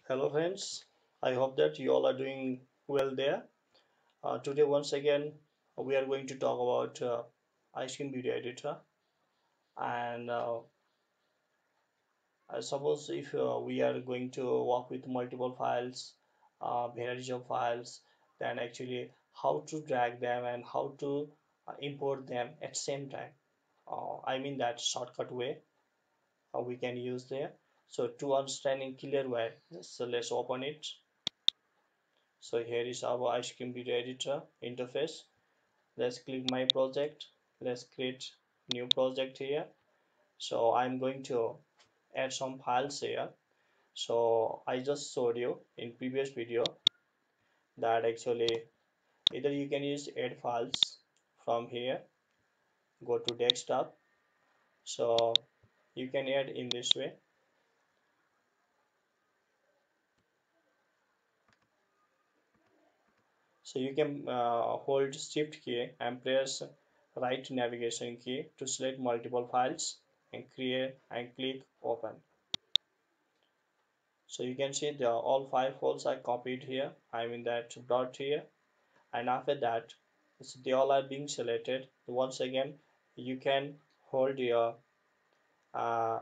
Hello friends, I hope that you all are doing well there. Today once again we are going to talk about Icecream video editor, and I suppose if we are going to work with multiple files, varieties of files, then actually how to drag them and how to import them at same time. I mean that shortcut way we can use there. So to understand in clear way, so let's open it. So here is our Icecream video editor interface. Let's click my project. Let's create new project here. So I'm going to add some files here. So I just showed you in previous video that actually either you can use add files from here, go to desktop. So you can add in this way. So you can hold shift key and press right navigation key to select multiple files and create and click open. So you can see the all five files are copied here. I mean that brought here, and after that so they all are being selected. Once again you can hold your uh,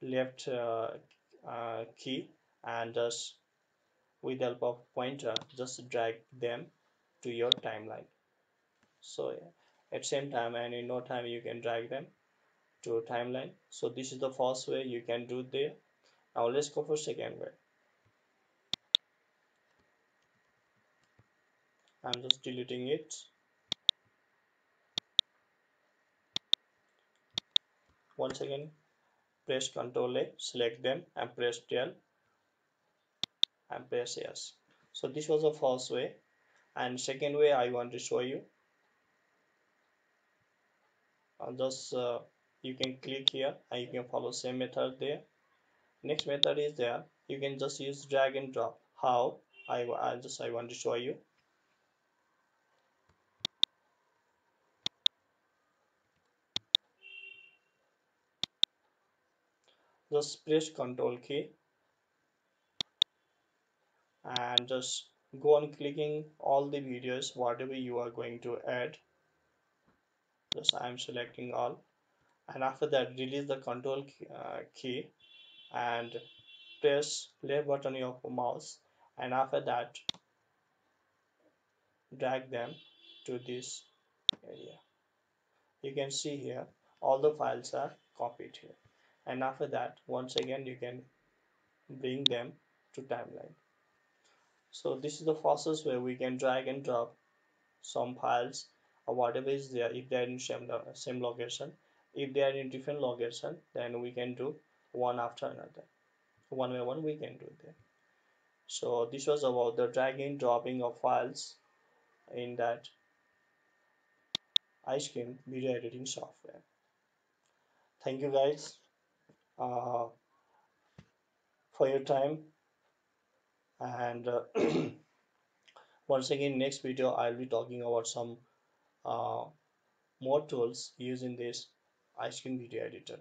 left key and just with the help of pointer just drag them to your timeline. So at same time and in no time you can drag them to timeline. So this is the first way you can do there. Now let's go for second way. I'm just deleting it. Once again press Ctrl A, select them and press del and press yes. So this was the first way, and second way I want to show you. Just you can click here and you can follow same method there. Next method is there. You can just use drag and drop. How? I want to show you. Just press Ctrl key and just go on clicking all the videos whatever you are going to add. Just I am selecting all, and after that release the Control key and press left button of your mouse, and after that drag them to this area. You can see here all the files are copied here, and after that once again you can bring them to timeline. So this is the fastest way we can drag and drop some files or whatever is there if they are in same location. If they are in different location, then we can do one after another, one by one we can do that. So this was about the dragging dropping of files in that Icecream video editing software. Thank you guys uh, for your time, and once again next video I'll be talking about some uh, more tools using this Icecream video editor.